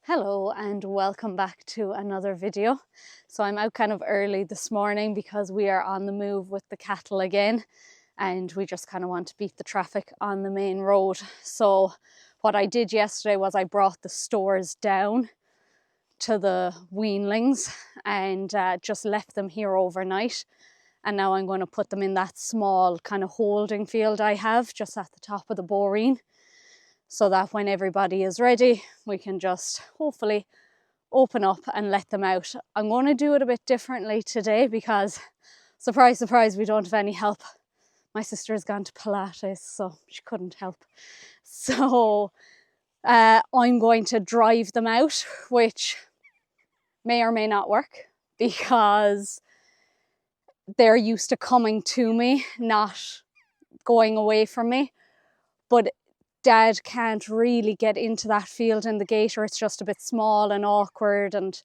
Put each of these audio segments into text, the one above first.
Hello and welcome back to another video. So I'm out kind of early this morning because we are on the move with the cattle again and we just kind of want to beat the traffic on the main road. So what I did yesterday was I brought the stores down to the weanlings and just left them here overnight. And now I'm going to put them in that small kind of holding field I have just at the top of the boreen, so that when everybody is ready, we can just hopefully open up and let them out. I'm going to do it a bit differently today because, surprise, surprise, we don't have any help. My sister has gone to Pilates, so she couldn't help. So I'm going to drive them out, which may or may not work because they're used to coming to me, not going away from me. But Dad can't really get into that field in the gate, or it's just a bit small and awkward, and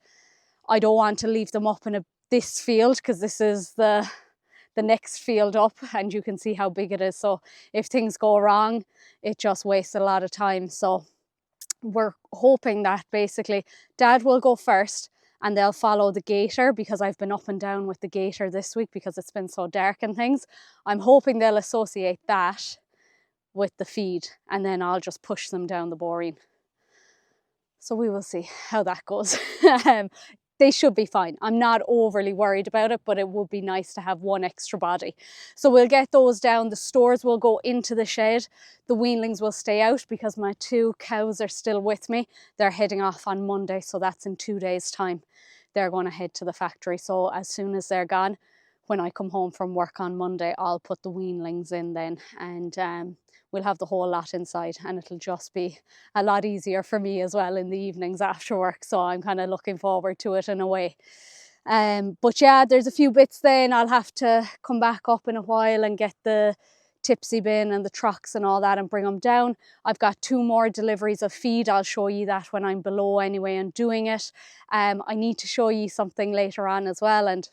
I don't want to leave them up in this field because this is the next field up and you can see how big it is. So if things go wrong, it just wastes a lot of time. So we're hoping that basically Dad will go first and they'll follow the gator, because I've been up and down with the gator this week because it's been so dark and things. I'm hoping they'll associate that with the feed and then I'll just push them down the boreen. So we will see how that goes. They should be fine. I'm not overly worried about it, but it would be nice to have one extra body. So we'll get those down. The stores will go into the shed. The weanlings will stay out because my 2 cows are still with me. They're heading off on Monday, so that's in 2 days' time. They're going to head to the factory. So as soon as they're gone, when I come home from work on Monday, I'll put the weanlings in then, and we'll have the whole lot inside, and it'll just be a lot easier for me as well in the evenings after work. So I'm kind of looking forward to it in a way. But yeah, there's a few bits then. I'll have to come back up in a while and get the tipsy bin and the trucks and all that and bring them down. I've got 2 more deliveries of feed. I'll show you that when I'm below anyway and doing it. I need to show you something later on as well, and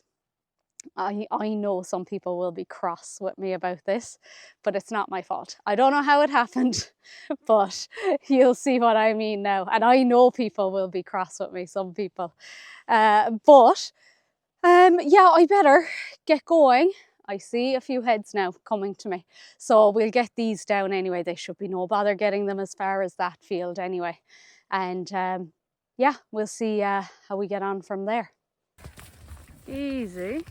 I know some people will be cross with me about this, but it's not my fault. I don't know how it happened, but you'll see what I mean now. And I know people will be cross with me, some people. Yeah, I better get going. I see a few heads now coming to me. So we'll get these down anyway. They should be no bother getting them as far as that field anyway. And yeah, we'll see how we get on from there. Easy.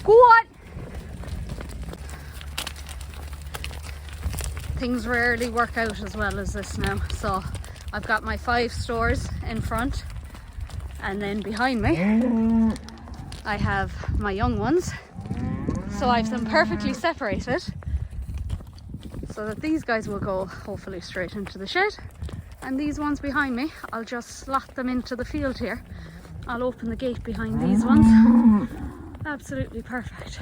What? Things rarely work out as well as this now. So I've got my 5 stores in front, and then behind me I have my young ones. So I have them perfectly separated so that these guys will go hopefully straight into the shed, and these ones behind me, I'll just slot them into the field here. I'll open the gate behind these ones. Absolutely perfect.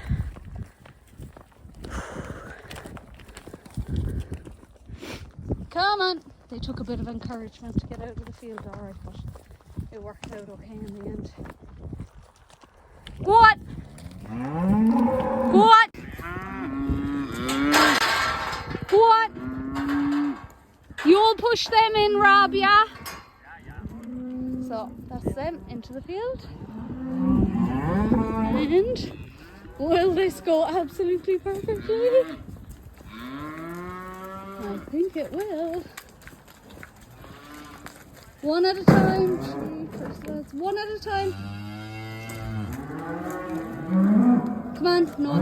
Come on. They took a bit of encouragement to get out of the field, alright, but it worked out okay in the end. Go on! Go on! Go on! You'll push them in, Rob, yeah? So that's them into the field. And will this go absolutely perfectly? I think it will. One at a time. Jeepers, one at a time. Come on, no.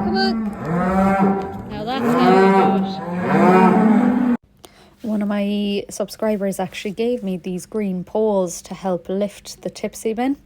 Come on. Now that's how you do it. One of my subscribers actually gave me these green poles to help lift the tipsy bin,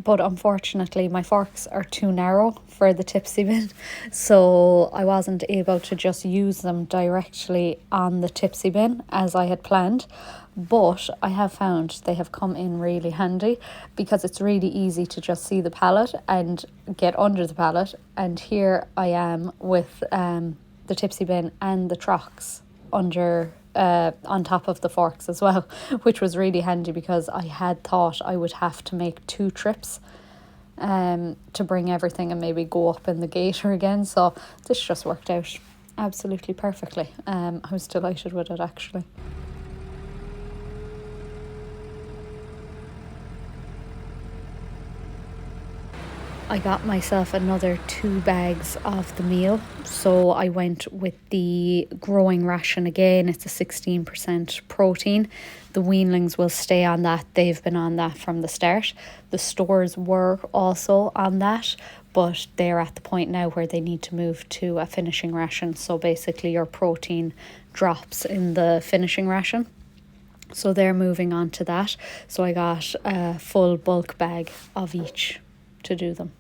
but unfortunately my forks are too narrow for the tipsy bin, so I wasn't able to just use them directly on the tipsy bin as I had planned. But I have found they have come in really handy because it's really easy to just see the pallet and get under the pallet, and here I am with the tipsy bin and the trucks under on top of the forks as well, which was really handy because I had thought I would have to make 2 trips to bring everything and maybe go up in the gator again. So this just worked out absolutely perfectly. I was delighted with it actually. I got myself another 2 bags of the meal. So I went with the growing ration again. It's a 16% protein. The weanlings will stay on that. They've been on that from the start. The stores were also on that, but they're at the point now where they need to move to a finishing ration. So basically your protein drops in the finishing ration. So they're moving on to that. So I got a full bulk bag of each to do them.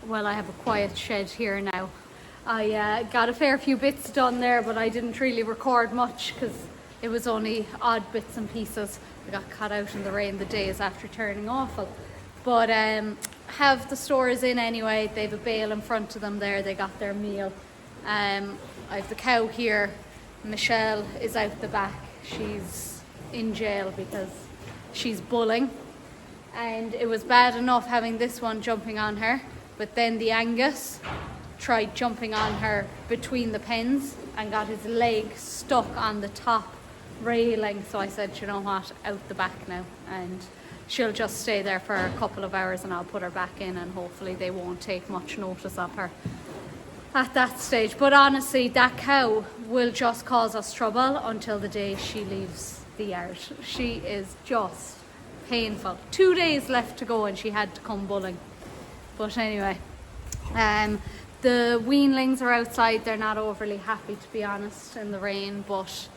Well, I have a quiet shed here now. I got a fair few bits done there, but I didn't really record much because it was only odd bits and pieces. I got caught out in the rain the days after turning awful. But have the stores in anyway. They have a bale in front of them there. They got their meal. I have the cow here. Michelle is out the back. She's in jail because she's bulling. And it was bad enough having this one jumping on her. But then the Angus tried jumping on her between the pens and got his leg stuck on the top railing. So I said, you know what, out the back now. And she'll just stay there for a couple of hours and I'll put her back in and hopefully they won't take much notice of her at that stage. But honestly, that cow will just cause us trouble until the day she leaves the yard. She is just painful. 2 days left to go and she had to come bulling. But anyway, the weanlings are outside. They're not overly happy, to be honest, in the rain. But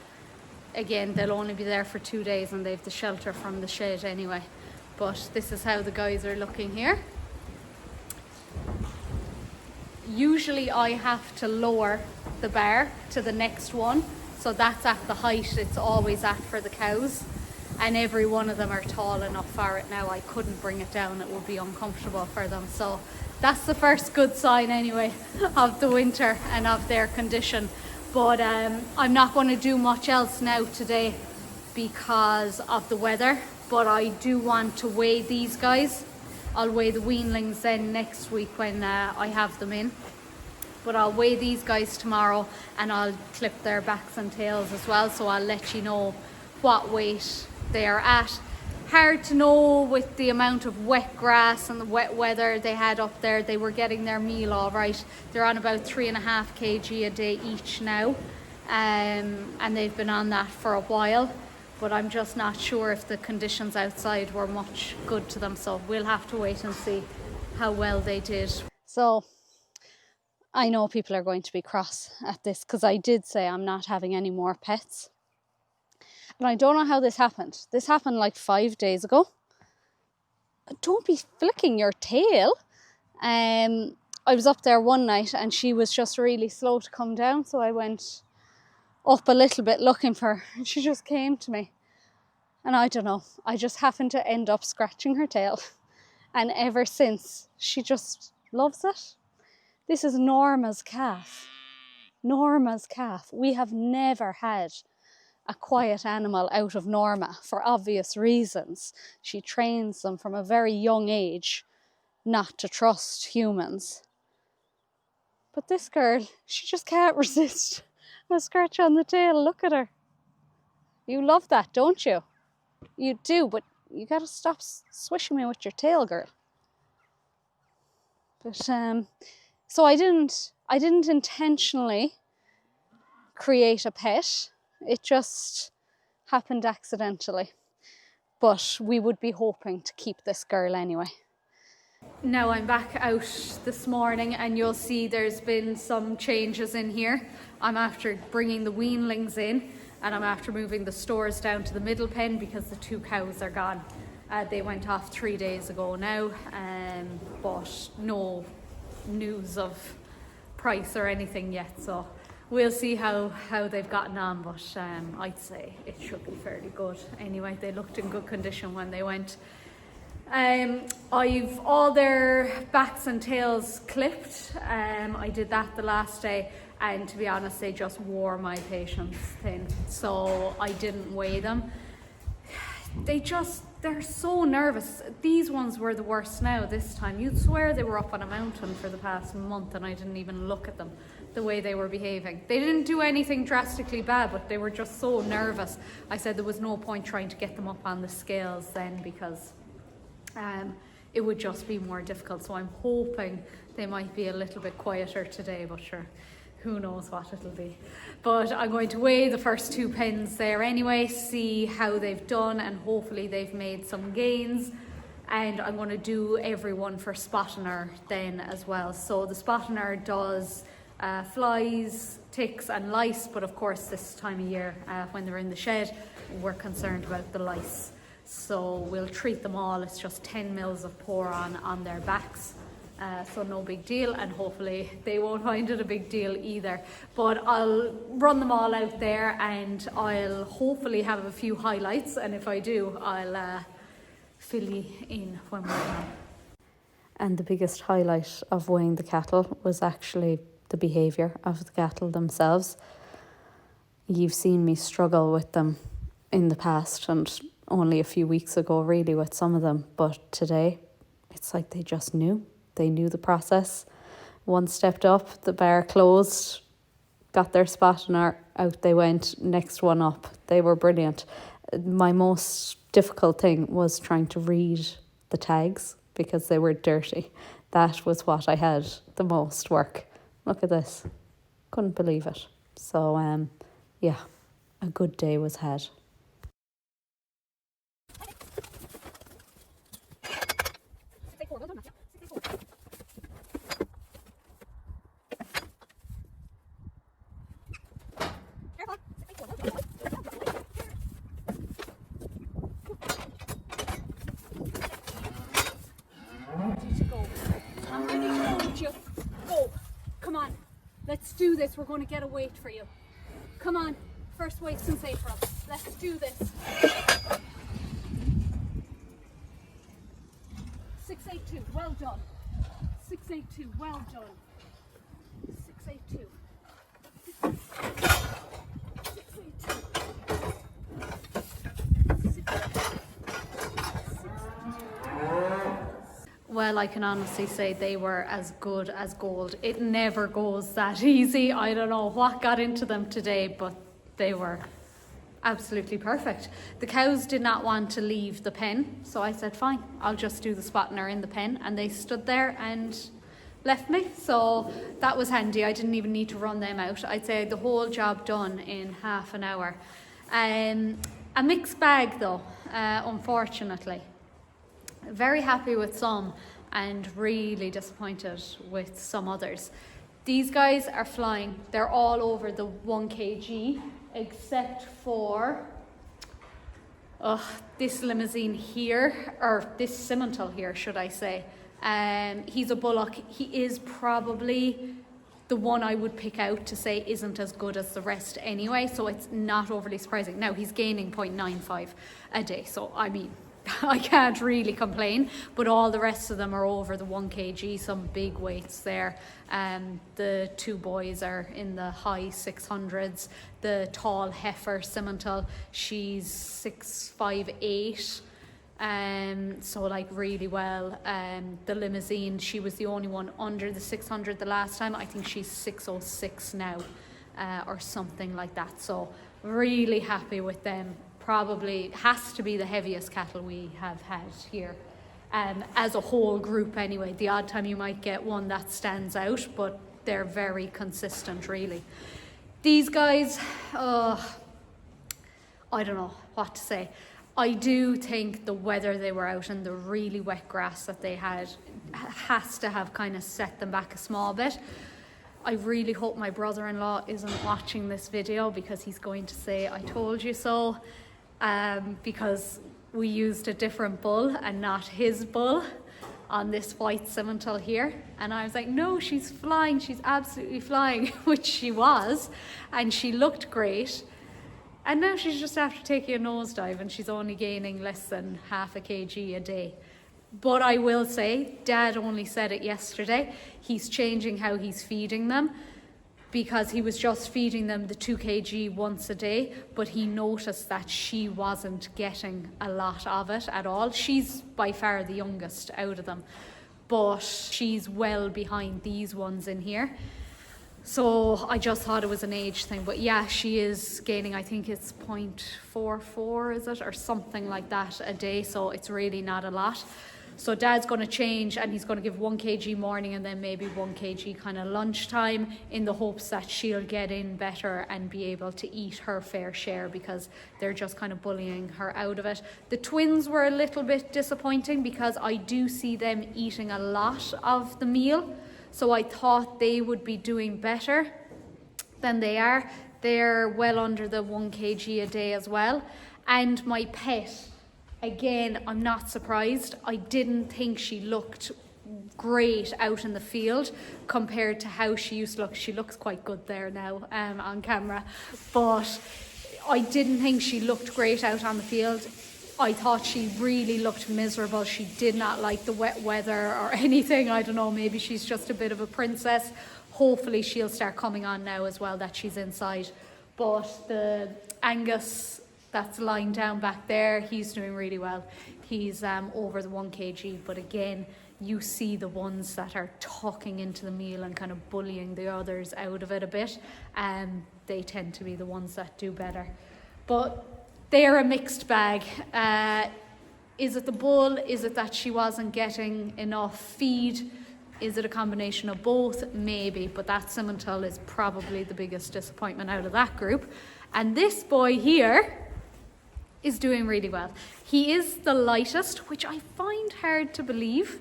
again, they'll only be there for 2 days and they've the shelter from the shed anyway. But this is how the guys are looking here. Usually I have to lower the bar to the next one. So that's at the height it's always at for the cows. And every one of them are tall enough for it now. I couldn't bring it down. It would be uncomfortable for them. So that's the first good sign anyway of the winter and of their condition. But I'm not going to do much else now today because of the weather. But I do want to weigh these guys. I'll weigh the weanlings then next week when I have them in. But I'll weigh these guys tomorrow and I'll clip their backs and tails as well. So I'll let you know what weight they are at. Hard to know with the amount of wet grass and the wet weather they had up there. They were getting their meal all right. They're on about 3.5 kg a day each now, and they've been on that for a while. But I'm just not sure if the conditions outside were much good to them. So we'll have to wait and see how well they did. So I know people are going to be cross at this because I did say I'm not having any more pets. And I don't know how this happened. This happened like 5 days ago. Don't be flicking your tail. I was up there one night and she was just really slow to come down. So I went up a little bit looking for her and she just came to me. And I don't know, I just happened to end up scratching her tail. And ever since, she just loves it. This is Norma's calf. Norma's calf. We have never had a quiet animal out of Norma for obvious reasons. She trains them from a very young age not to trust humans. But this girl, she just can't resist a scratch on the tail. Look at her. You love that, don't you? You do, but you gotta stop swishing me with your tail, girl. But so I didn't intentionally create a pet. It just happened accidentally. But we would be hoping to keep this girl anyway. Now I'm back out this morning and you'll see there's been some changes in here. I'm after bringing the weanlings in and I'm after moving the stores down to the middle pen because the 2 cows are gone. They went off 3 days ago now, but no news of price or anything yet. So we'll see how they've gotten on, but I'd say it should be fairly good. Anyway, they looked in good condition when they went. I've all their backs and tails clipped. I did that the last day and to be honest, they just wore my patience thin. So I didn't weigh them. They're so nervous. These ones were the worst now this time. You'd swear they were up on a mountain for the past month and I didn't even look at them, the way they were behaving. They didn't do anything drastically bad, but they were just so nervous. I said there was no point trying to get them up on the scales then, because it would just be more difficult. So I'm hoping they might be a little bit quieter today, but sure, who knows what it'll be. But I'm going to weigh the first 2 pens there anyway, see how they've done, and hopefully they've made some gains. And I'm going to do everyone for spottener then as well. So the spottener does flies, ticks and lice, but of course this time of year when they're in the shed, we're concerned about the lice. So we'll treat them all. It's just 10 mils of pour on their backs. So no big deal, and hopefully they won't find it a big deal either. But I'll run them all out there and I'll hopefully have a few highlights, and if I do, I'll fill you in when we're done. And the biggest highlight of weighing the cattle was actually the behaviour of the cattle themselves. You've seen me struggle with them in the past, and only a few weeks ago really with some of them, but today it's like they just knew. They knew the process. One stepped up, the bar closed, got their spot, and out they went. Next one up. They were brilliant. My most difficult thing was trying to read the tags because they were dirty. That was what I had the most work. Look at this. Couldn't believe it. So, yeah, a good day was had. Let's do this. We're going to get a weight for you. Come on. First weight since April. Let's do this. 682. Well done. 682. Well done. 682. 682. Well, I can honestly say they were as good as gold. It never goes that easy. I don't know what got into them today, but they were absolutely perfect. The cows did not want to leave the pen, so I said, fine, I'll just do the spottener in the pen. And they stood there and left me. So that was handy. I didn't even need to run them out. I'd say the whole job done in half an hour. A mixed bag though, unfortunately. Very happy with some and really disappointed with some others. These guys are flying. They're all over the 1 kg except for this limousine here, or this Simmental here, should I say. He's a bullock. He is probably the one I would pick out to say isn't as good as the rest anyway, so it's not overly surprising. Now, he's gaining 0.95 a day, so I mean, I can't really complain, but all the rest of them are over the 1 kg, some big weights there. The 2 boys are in the high 600s. The tall heifer Simmental, she's 6'5", so like really well. The limousine, she was the only one under the 600 the last time. I think she's 606 now, or something like that. So really happy with them. Probably has to be the heaviest cattle we have had here, as a whole group anyway. The odd time you might get one that stands out, but they're very consistent really. These guys, I don't know what to say. I do think the weather they were out in, the really wet grass that they had, has to have kind of set them back a small bit. I really hope my brother-in-law isn't watching this video, because he's going to say I told you so, because we used a different bull and not his bull on this white Simmental here, and I was like, no, she's flying, she's absolutely flying, which she was, and she looked great. And now she's just after taking a nosedive and she's only gaining less than half a kg a day. But I will say, Dad only said it yesterday, he's changing how he's feeding them. because he was just feeding them the 2 kg once a day, but he noticed that she wasn't getting a lot of it at all. She's by far the youngest out of them, but she's well behind these ones in here. So I just thought it was an age thing, but yeah, she is gaining, I think it's 0.44, is it, or something like that a day, so it's really not a lot. So Dad's going to change, and he's going to give 1 kg morning and then maybe 1 kg kind of lunchtime, in the hopes that she'll get in better and be able to eat her fair share, because they're just kind of bullying her out of it. The twins were a little bit disappointing because I do see them eating a lot of the meal. So I thought they would be doing better than they are. They're well under the 1 kg a day as well. And my pet, again, I'm not surprised. I didn't think she looked great out in the field compared to how she used to look. She looks quite good there now on camera. But I didn't think she looked great out on the field. I thought she really looked miserable. She did not like the wet weather or anything. I don't know, maybe she's just a bit of a princess. Hopefully she'll start coming on now as well, that she's inside. But the Angus that's lying down back there, he's doing really well. He's over the 1 kg, but again, you see the ones that are tucking into the meal and kind of bullying the others out of it a bit. They tend to be the ones that do better. But they're a mixed bag. Is it the bull? Is it that she wasn't getting enough feed? Is it a combination of both? Maybe, but that Simmental is probably the biggest disappointment out of that group. And this boy here is doing really well. He is the lightest, which I find hard to believe.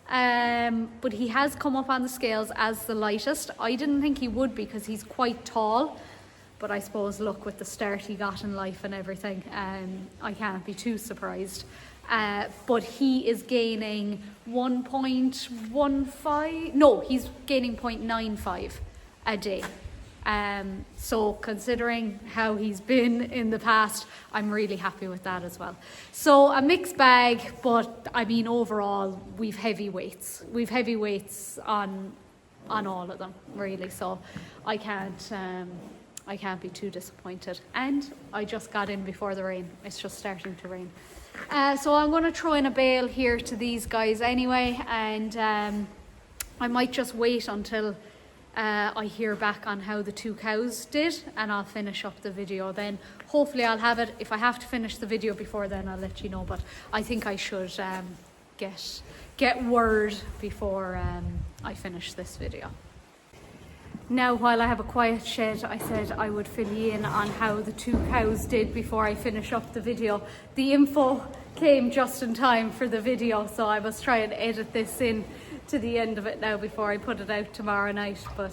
But he has come up on the scales as the lightest. I didn't think he would, because he's quite tall. But I suppose, look, with the start he got in life and everything, I can't be too surprised. But he is gaining 1.15, no, he's gaining 0.95 a day. So considering how he's been in the past, I'm really happy with that as well. So a mixed bag, but I mean, overall, we've heavy weights. We've heavy weights on all of them, really. So I can't be too disappointed. And I just got in before the rain. It's just starting to rain. So I'm going to throw in a bale here to these guys anyway, and I might just wait until I hear back on how the 2 cows did, and I'll finish up the video then. Hopefully I'll have it. If I have to finish the video before then, I'll let you know, but I think I should get word before I finish this video. Now, while I have a quiet shed, I said I would fill you in on how the 2 cows did before I finish up the video. The info came just in time for the video, so I must try and edit this in to the end of it now before I put it out tomorrow night. But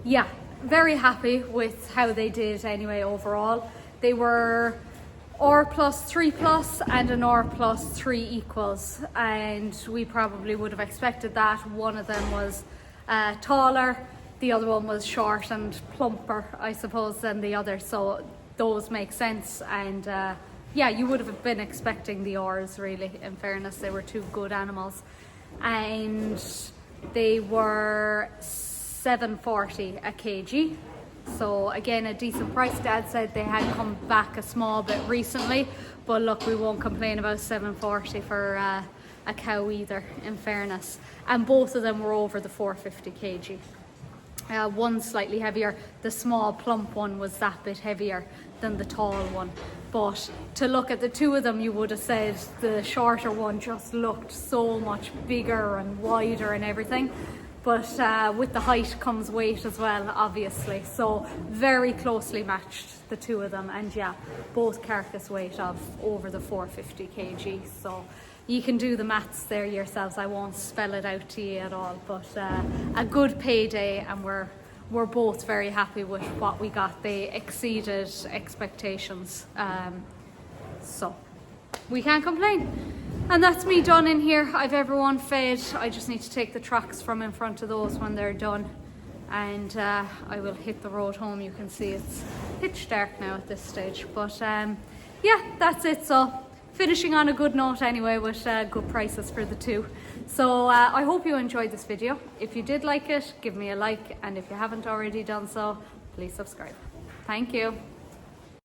yeah, very happy with how they did anyway overall. They were R plus 3 plus and an R plus 3 equals, and we probably would have expected that. One of them was taller, the other one was short and plumper, I suppose, than the other, so those make sense. And yeah, you would have been expecting the R's, really, in fairness. They were 2 good animals, and they were $7.40 a kg. So again, a decent price. Dad said they had come back a small bit recently, but look, we won't complain about $7.40 for a cow either, in fairness. And both of them were over the 450 kg. One slightly heavier. The small plump one was that bit heavier than the tall one. But to look at the 2 of them, you would have said the shorter one just looked so much bigger and wider and everything. But with the height comes weight as well, obviously. So very closely matched, the 2 of them. And yeah, both carcass weight of over the 450 kg. So you can do the maths there yourselves. I won't spell it out to you at all. But a good payday, and we're both very happy with what we got. They exceeded expectations. So we can't complain. And that's me done in here. I've everyone fed. I just need to take the tracks from in front of those when they're done. And I will hit the road home. You can see it's pitch dark now at this stage. But yeah, that's it. So finishing on a good note anyway with good prices for the two. So I hope you enjoyed this video. If you did like it, give me a like, and if you haven't already done so, please subscribe. Thank you.